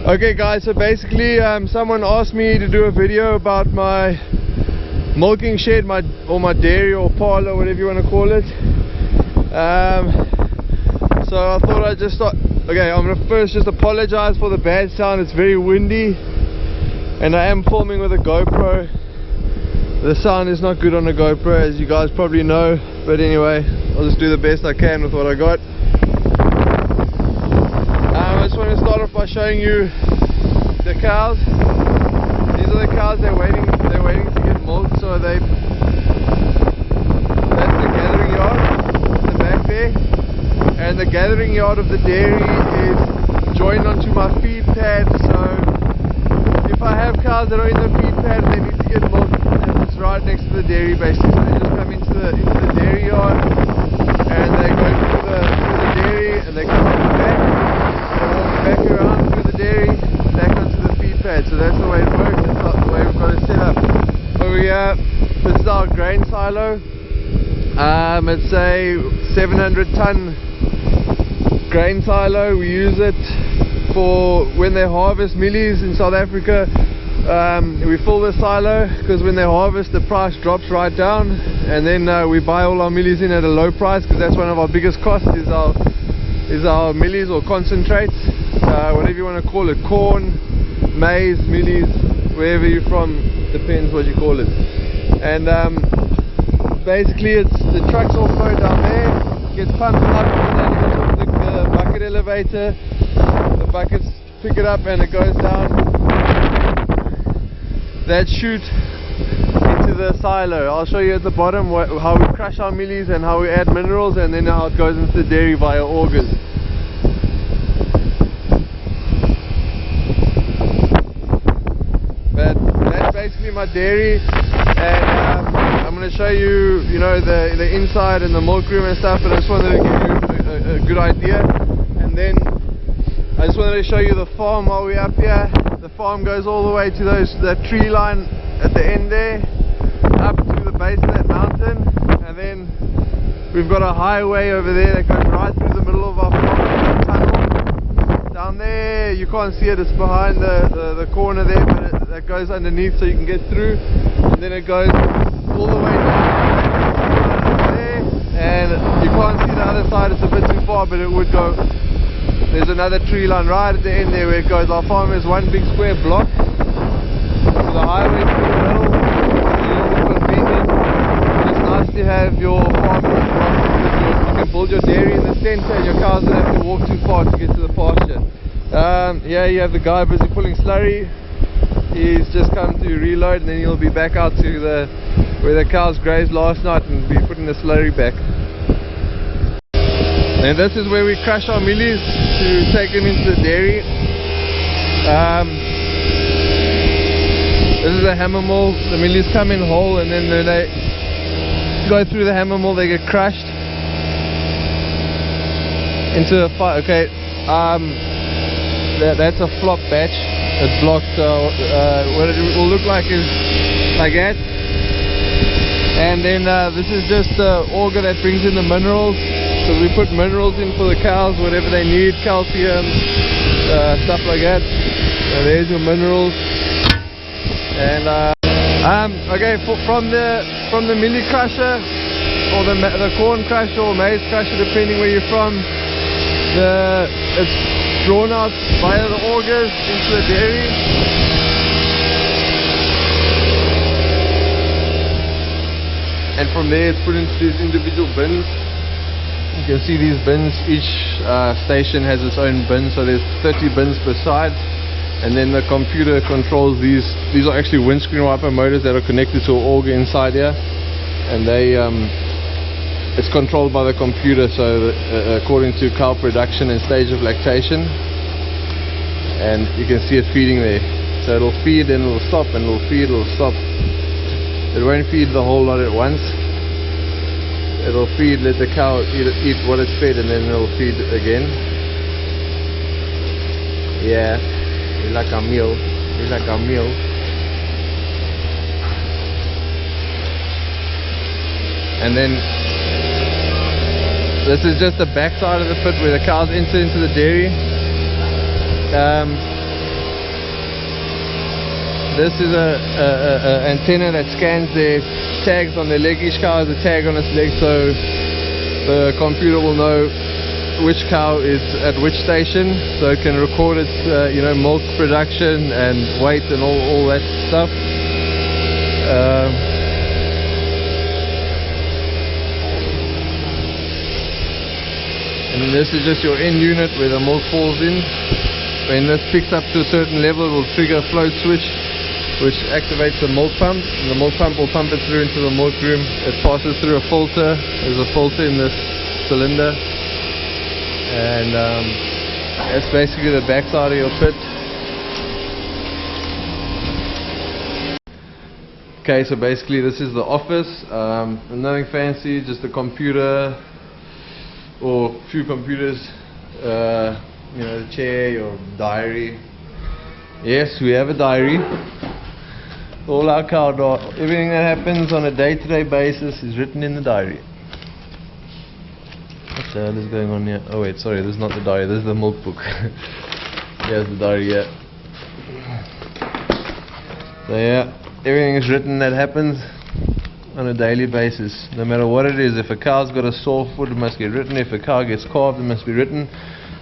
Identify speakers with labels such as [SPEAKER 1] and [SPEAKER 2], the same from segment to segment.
[SPEAKER 1] Okay guys, so basically someone asked me to do a video about my milking shed, my dairy or parlour, whatever you want to call it. So I thought I'd just start. Okay, I'm gonna first just apologize for the bad sound. It's very windy and I am filming with a GoPro. The sound is not good on a GoPro, as you guys probably know, but anyway, I'll just do the best I can with what I got. I just want to start off by showing you the cows. These are the cows. They're waiting to get milked. So that's the gathering yard at the back there, and the gathering yard of the dairy is joined onto my feed pad. So if I have cows that are in the feed pad, they need to get milked, and it's right next to the dairy basically. So they just come into the dairy yard and they go through the dairy and they come back. Back around through the dairy, back onto the feed pad. So that's the way it works. That's the way we've got it set up. Over here, this is our grain silo. It's a 700 ton grain silo. We use it for when they harvest millies in South Africa. We fill the silo because when they harvest, the price drops right down, and then we buy all our millies in at a low price, because that's one of our biggest costs is our millies or concentrates. Whatever you want to call it, corn, maize, millies, wherever you're from, depends what you call it. And basically the trucks all flow down there, gets pumped up, and then it goes off the bucket elevator. The buckets pick it up and it goes down that chute into the silo. I'll show you at the bottom how we crush our millies and how we add minerals, and then how it goes into the dairy via augers. Basically my dairy, and I'm going to show you, the inside and the milk room and stuff, but I just wanted to give you a good idea. And then I just wanted to show you the farm while we're up here. The farm goes all the way to that tree line at the end there, up to the base of that mountain, and then we've got a highway over there that goes right through the middle of our farm, a tunnel down there. You can't see it, it's behind the corner there, but that goes underneath so you can get through, and then it goes all the way down there, and you can't see the other side, it's a bit too far, but it would go. There's another tree line right at the end there where it goes. Our farm is one big square block, so the highway through the middle is a little convenient. It's nice to have your farm in the block, because you can build your dairy in the center and your cows don't have to walk too far to get to the pasture. Here you have the guy busy pulling slurry. He's just come to reload, and then he'll be back out to where the cows grazed last night and be putting the slurry back. And this is where we crush our millies to take them into the dairy. This is a hammer mill. The millies come in whole, and then when they go through the hammer mill, they get crushed into a fire. Okay, that's a flop batch. It blocks. What it will look like is like that. And then this is just the auger that brings in the minerals. So we put minerals in for the cows, whatever they need, calcium, stuff like that. So there's your minerals. And okay, from the millie crusher, or the corn crusher or maize crusher, depending where you're from, it's drawn out via the augers into the dairy. And from there it's put into these individual bins. You can see these bins, each station has its own bin, so there's 30 bins per side, and then the computer controls these. These are actually windscreen wiper motors that are connected to an auger inside here, and it's controlled by the computer, so according to cow production and stage of lactation. And you can see it feeding there, so it'll feed and it'll stop, and it'll feed, it'll stop. It won't feed the whole lot at once. It'll feed, let the cow eat what it's fed, and then it'll feed again. Yeah, it's like a meal. It's like a meal. And then this is just the back side of the pit where the cows enter into the dairy. This is a antenna that scans their tags on their leg. Each cow has a tag on its leg, so the computer will know which cow is at which station, so it can record its milk production and weight and all that stuff. And this is just your end unit where the milk falls in. When this picks up to a certain level, it will trigger a float switch which activates the milk pump, and the milk pump will pump it through into the milk room. It passes through a filter. There's a filter in this cylinder, and that's basically the backside of your pit. Okay, so basically this is the office. Nothing fancy, just a computer or a few computers, the chair, your diary. Yes, we have a diary. All our cow data, everything that happens on a day-to-day basis is written in the diary. What the hell is going on here? Oh wait, sorry, this is not the diary, this is the milk book. Here's the diary here. So yeah, everything is written that happens on a daily basis, no matter what it is. If a cow's got a sore foot, it must get written. If a cow gets calved, it must be written.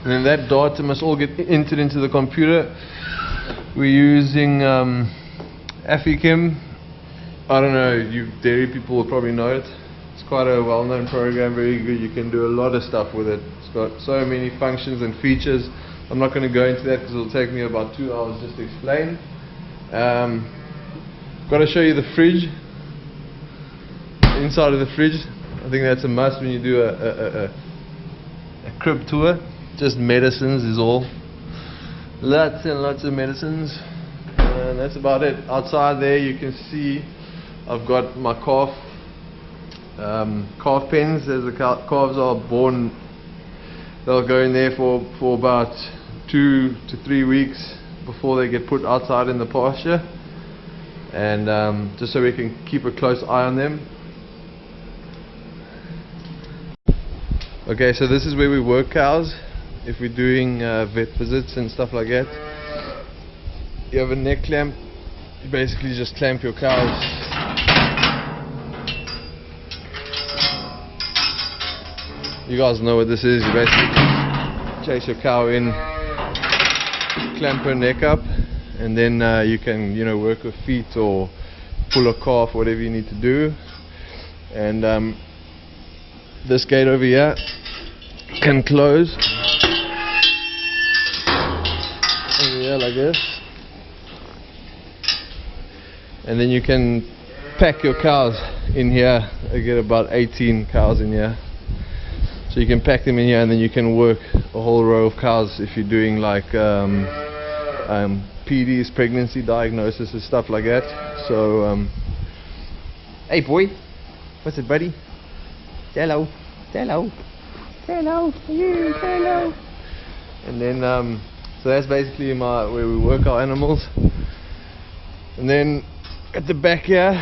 [SPEAKER 1] And then that data must all get entered into the computer. We're using Africhem. I don't know, you dairy people will probably know it. It's quite a well-known program, very good. You can do a lot of stuff with it. It's got so many functions and features. I'm not going to go into that because it'll take me about 2 hours just to explain. Got to show you the fridge. Inside of the fridge, I think that's a must when you do a crib tour. Just medicines is all. Lots and lots of medicines, and that's about it. Outside there you can see I've got my calf pens. As the calves are born, they'll go in there for about 2 to 3 weeks before they get put outside in the pasture, and just so we can keep a close eye on them. Okay, so this is where we work cows. If we're doing vet visits and stuff like that, you have a neck clamp. You basically just clamp your cows. You guys know what this is. You basically chase your cow in, clamp her neck up, and then you can work her feet or pull a calf, whatever you need to do. And this gate over here can close over here like this, and then you can pack your cows in here. I get about 18 cows in here, so you can pack them in here, and then you can work a whole row of cows if you're doing like PDs, pregnancy diagnosis and stuff like that. So hey boy, what's it, buddy? Say hello. Say hello. Say hello. You say hello. And then so that's basically where we work our animals. And then at the back here,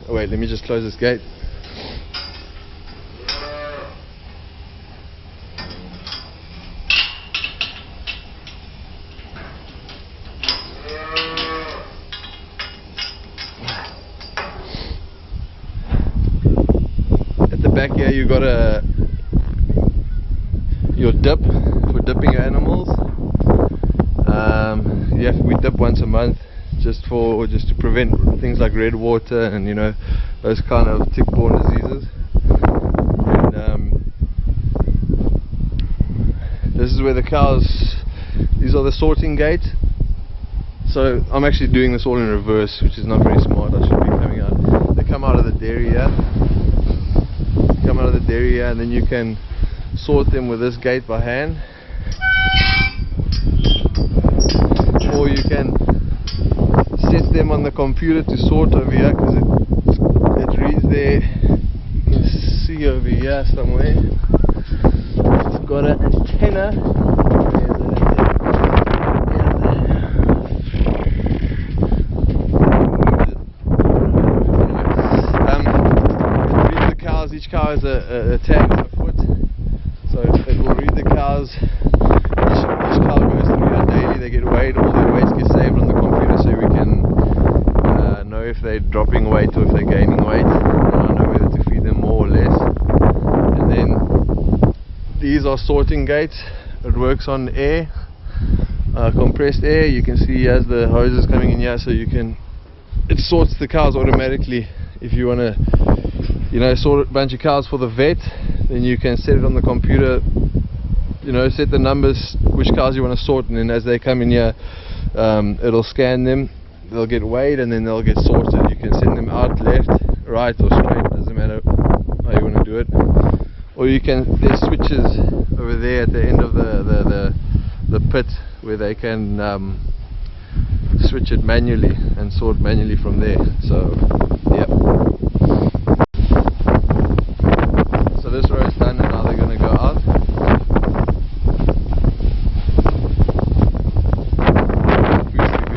[SPEAKER 1] oh wait, let me just close this gate. Back here you got your dip for dipping your animals. We dip once a month just to prevent things like red water and those kind of tick-borne diseases. And this is where the cows, these are the sorting gates. So I'm actually doing this all in reverse, which is not very smart. I should be coming out. They come out of the dairy here. Come out of the dairy here, and then you can sort them with this gate by hand, or you can set them on the computer to sort over here, because it reads there. You can see over here somewhere it's got an antenna. Each cow has a tag on the foot, so it will read the cows. Each cow goes through here daily. They get weighed, all their weights get saved on the computer, so we can if they're dropping weight or if they're gaining weight. I know whether to feed them more or less. And then these are sorting gates. It works on air, compressed air. You can see as the hose is coming in here, so it sorts the cows automatically. If you want to sort a bunch of cows for the vet, then you can set it on the computer, set the numbers, which cows you want to sort, and then as they come in here, it'll scan them, they'll get weighed, and then they'll get sorted. You can send them out left, right or straight, doesn't matter how you want to do it. Or you can, there's switches over there at the end of the pit where they can switch it manually and sort manually from there. So yep. So this row is done, and now they're going to go out.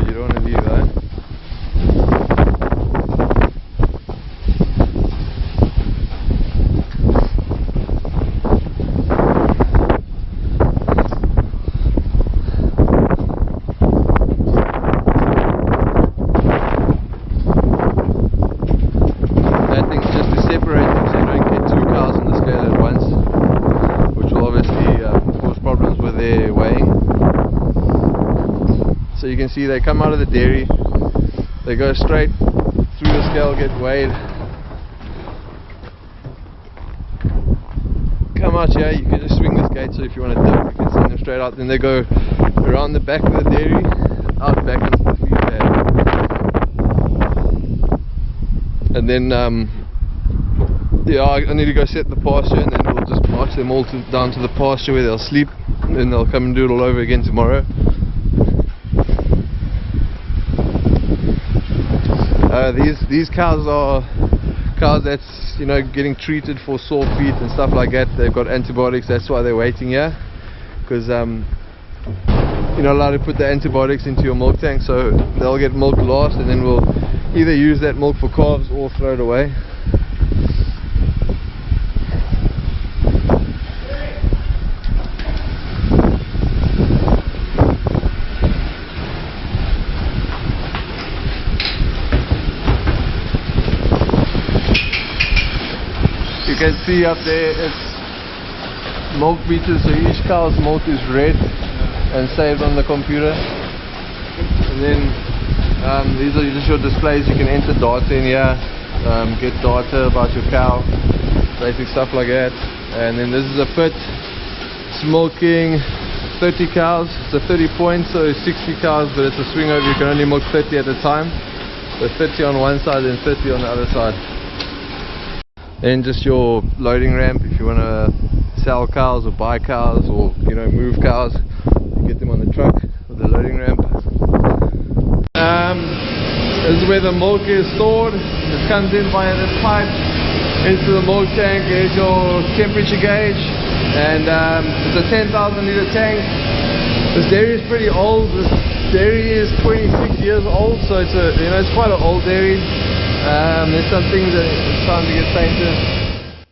[SPEAKER 1] You don't want to leave that. That thing's just to separate them so you don't get two cows on the scale at once, which will obviously cause problems with their weighing. So you can see they come out of the dairy, they go straight through the scale, get weighed, come out here. You can just swing this gate, so if you want to dump, you can send them straight out. Then they go around the back of the dairy, out back into the feed pad. And then I need to go set the pasture, and then we'll just march them all down to the pasture where they'll sleep, and then they'll come and do it all over again tomorrow. These cows are cows that's getting treated for sore feet and stuff like that. They've got antibiotics, that's why they're waiting here, because you're not allowed to put the antibiotics into your milk tank, so they'll get milk last, and then we'll either use that milk for calves or throw it away. You can see up there it's milk meters, so each cow's milk is read and saved on the computer. And then these are just your displays. You can enter data in here, get data about your cow, basic stuff like that. And then this is a pit, it's milking 30 cows. It's a 30 point, so 60 cows, but it's a swing over. You can only milk 30 at a time, so 30 on one side and 30 on the other side. Then just your loading ramp if you want to sell cows or buy cows, or move cows. You get them on the truck with the loading ramp. This is where the milk is stored. It comes in via this pipe into the milk tank. Here's your temperature gauge, and it's a 10,000 litre tank. This dairy is pretty old. This dairy is 26 years old, so it's it's quite an old dairy. There's some things that it's time to get painted.